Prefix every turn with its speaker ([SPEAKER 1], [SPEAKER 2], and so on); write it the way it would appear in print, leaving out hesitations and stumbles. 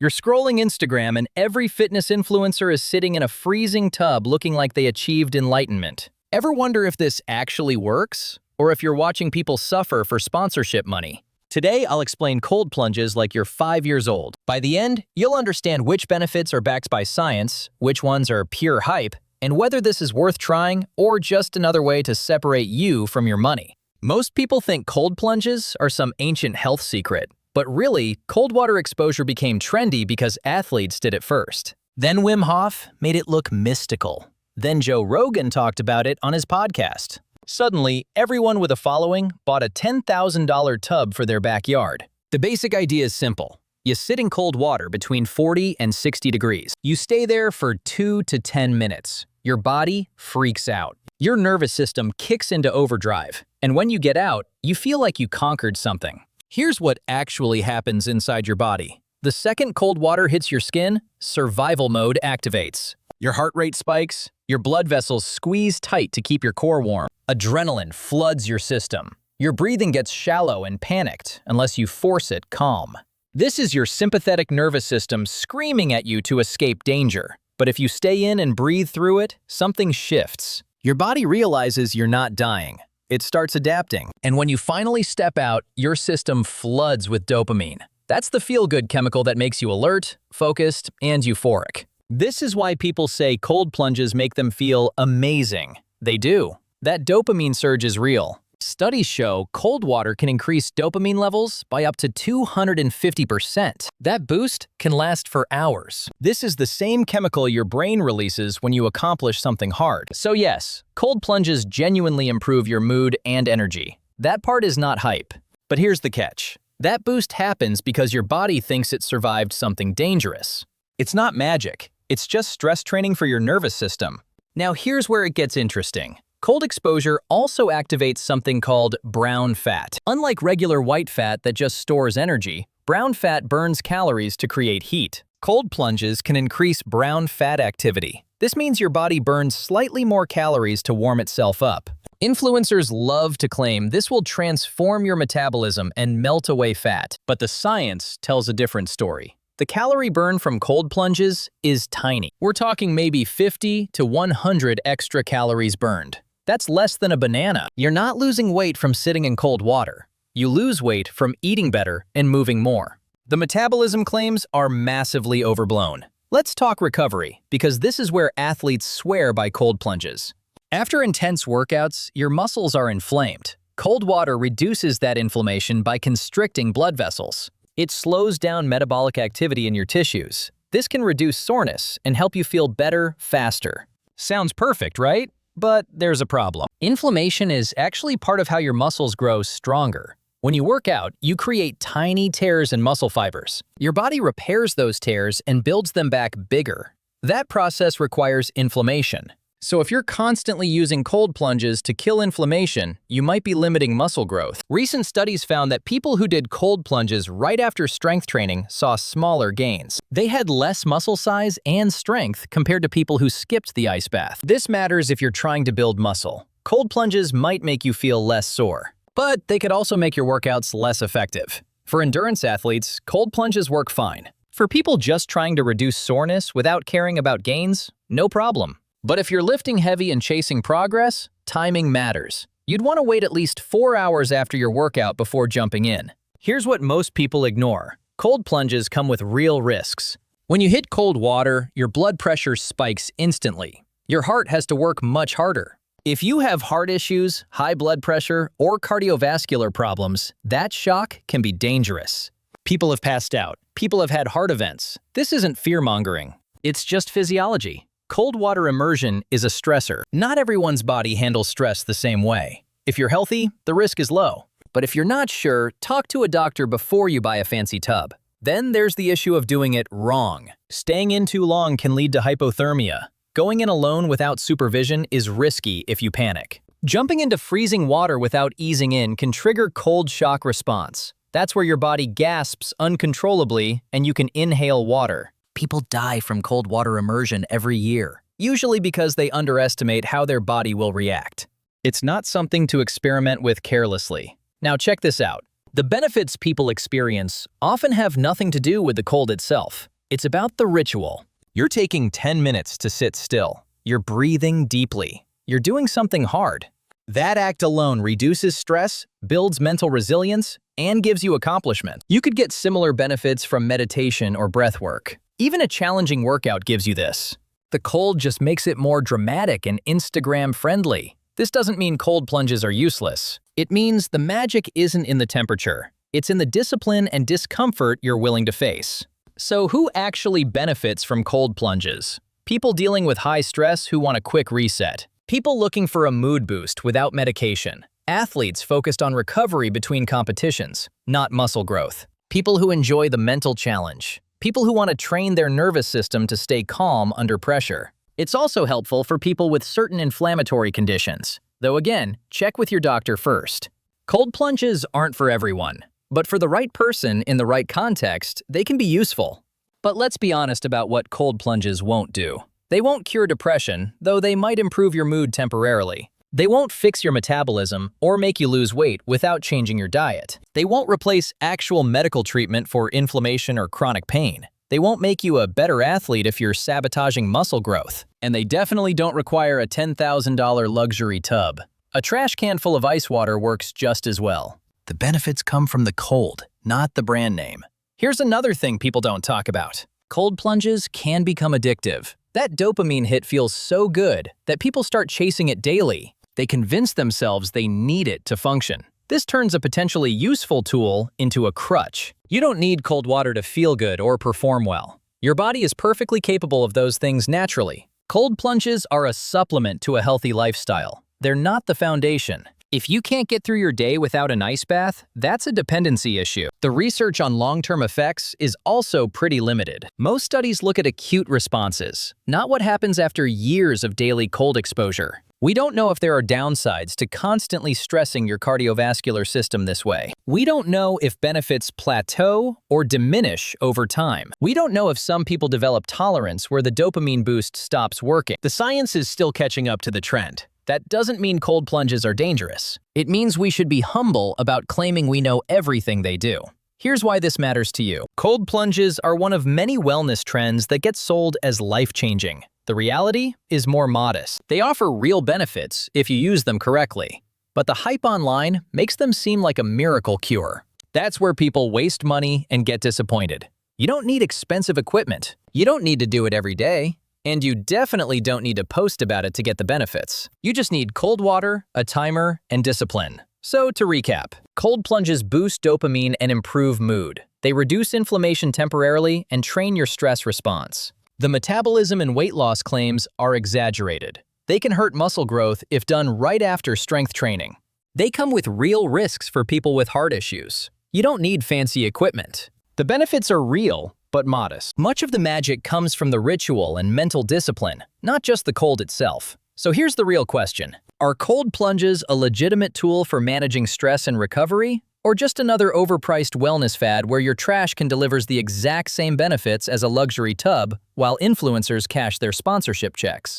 [SPEAKER 1] You're scrolling Instagram and every fitness influencer is sitting in a freezing tub looking like they achieved enlightenment. Ever wonder if this actually works? Or if you're watching people suffer for sponsorship money? Today, I'll explain cold plunges like you're 5 years old. By the end, you'll understand which benefits are backed by science, which ones are pure hype, and whether this is worth trying or just another way to separate you from your money. Most people think cold plunges are some ancient health secret, but really, cold water exposure became trendy because athletes did it first. Then Wim Hof made it look mystical. Then Joe Rogan talked about it on his podcast. Suddenly, everyone with a following bought a $10,000 tub for their backyard. The basic idea is simple. You sit in cold water between 40 and 60 degrees. You stay there for 2 to 10 minutes. Your body freaks out. Your nervous system kicks into overdrive. And when you get out, you feel like you conquered something. Here's what actually happens inside your body. The second cold water hits your skin, survival mode activates. Your heart rate spikes, your blood vessels squeeze tight to keep your core warm. Adrenaline floods your system. Your breathing gets shallow and panicked unless you force it calm. This is your sympathetic nervous system screaming at you to escape danger. But if you stay in and breathe through it, something shifts. Your body realizes you're not dying. It starts adapting. And when you finally step out, your system floods with dopamine. That's the feel-good chemical that makes you alert, focused, and euphoric. This is why people say cold plunges make them feel amazing. They do. That dopamine surge is real. Studies show cold water can increase dopamine levels by up to 250%. That boost can last for hours. This is the same chemical your brain releases when you accomplish something hard. So yes, cold plunges genuinely improve your mood and energy. That part is not hype. But here's the catch. That boost happens because your body thinks it survived something dangerous. It's not magic. It's just stress training for your nervous system. Now here's where it gets interesting. Cold exposure also activates something called brown fat. Unlike regular white fat that just stores energy, brown fat burns calories to create heat. Cold plunges can increase brown fat activity. This means your body burns slightly more calories to warm itself up. Influencers love to claim this will transform your metabolism and melt away fat, but the science tells a different story. The calorie burn from cold plunges is tiny. We're talking maybe 50 to 100 extra calories burned. That's less than a banana. You're not losing weight from sitting in cold water. You lose weight from eating better and moving more. The metabolism claims are massively overblown. Let's talk recovery, because this is where athletes swear by cold plunges. After intense workouts, your muscles are inflamed. Cold water reduces that inflammation by constricting blood vessels. It slows down metabolic activity in your tissues. This can reduce soreness and help you feel better faster. Sounds perfect, right? But there's a problem. Inflammation is actually part of how your muscles grow stronger. When you work out, you create tiny tears in muscle fibers. Your body repairs those tears and builds them back bigger. That process requires inflammation. So if you're constantly using cold plunges to kill inflammation, you might be limiting muscle growth. Recent studies found that people who did cold plunges right after strength training saw smaller gains. They had less muscle size and strength compared to people who skipped the ice bath. This matters if you're trying to build muscle. Cold plunges might make you feel less sore, but they could also make your workouts less effective. For endurance athletes, cold plunges work fine. For people just trying to reduce soreness without caring about gains, no problem. But if you're lifting heavy and chasing progress, timing matters. You'd want to wait at least 4 hours after your workout before jumping in. Here's what most people ignore. Cold plunges come with real risks. When you hit cold water, your blood pressure spikes instantly. Your heart has to work much harder. If you have heart issues, high blood pressure, or cardiovascular problems, that shock can be dangerous. People have passed out. People have had heart events. This isn't fear-mongering. It's just physiology. Cold water immersion is a stressor. Not everyone's body handles stress the same way. If you're healthy, the risk is low. But if you're not sure, talk to a doctor before you buy a fancy tub. Then there's the issue of doing it wrong. Staying in too long can lead to hypothermia. Going in alone without supervision is risky if you panic. Jumping into freezing water without easing in can trigger cold shock response. That's where your body gasps uncontrollably and you can inhale water. People die from cold water immersion every year, usually because they underestimate how their body will react. It's not something to experiment with carelessly. Now check this out. The benefits people experience often have nothing to do with the cold itself. It's about the ritual. You're taking 10 minutes to sit still. You're breathing deeply. You're doing something hard. That act alone reduces stress, builds mental resilience, and gives you accomplishment. You could get similar benefits from meditation or breath work. Even a challenging workout gives you this. The cold just makes it more dramatic and Instagram-friendly. This doesn't mean cold plunges are useless. It means the magic isn't in the temperature. It's in the discipline and discomfort you're willing to face. So who actually benefits from cold plunges? People dealing with high stress who want a quick reset. People looking for a mood boost without medication. Athletes focused on recovery between competitions, not muscle growth. People who enjoy the mental challenge. People who want to train their nervous system to stay calm under pressure. It's also helpful for people with certain inflammatory conditions. Though again, check with your doctor first. Cold plunges aren't for everyone, but for the right person in the right context, they can be useful. But let's be honest about what cold plunges won't do. They won't cure depression, though they might improve your mood temporarily. They won't fix your metabolism or make you lose weight without changing your diet. They won't replace actual medical treatment for inflammation or chronic pain. They won't make you a better athlete if you're sabotaging muscle growth. And they definitely don't require a $10,000 luxury tub. A trash can full of ice water works just as well. The benefits come from the cold, not the brand name. Here's another thing people don't talk about. Cold plunges can become addictive. That dopamine hit feels so good that people start chasing it daily. They convince themselves they need it to function. This turns a potentially useful tool into a crutch. You don't need cold water to feel good or perform well. Your body is perfectly capable of those things naturally. Cold plunges are a supplement to a healthy lifestyle. They're not the foundation. If you can't get through your day without an ice bath, that's a dependency issue. The research on long-term effects is also pretty limited. Most studies look at acute responses, not what happens after years of daily cold exposure. We don't know if there are downsides to constantly stressing your cardiovascular system this way. We don't know if benefits plateau or diminish over time. We don't know if some people develop tolerance where the dopamine boost stops working. The science is still catching up to the trend. That doesn't mean cold plunges are dangerous. It means we should be humble about claiming we know everything they do. Here's why this matters to you. Cold plunges are one of many wellness trends that get sold as life-changing. The reality is more modest. They offer real benefits if you use them correctly, but the hype online makes them seem like a miracle cure. That's where people waste money and get disappointed. You don't need expensive equipment. You don't need to do it every day. And you definitely don't need to post about it to get the benefits. You just need cold water, a timer, and discipline. So to recap, cold plunges boost dopamine and improve mood. They reduce inflammation temporarily and train your stress response. The metabolism and weight loss claims are exaggerated. They can hurt muscle growth if done right after strength training. They come with real risks for people with heart issues. You don't need fancy equipment. The benefits are real, but modest. Much of the magic comes from the ritual and mental discipline, not just the cold itself. So here's the real question. Are cold plunges a legitimate tool for managing stress and recovery? Or just another overpriced wellness fad where your trash can delivers the exact same benefits as a luxury tub while influencers cash their sponsorship checks?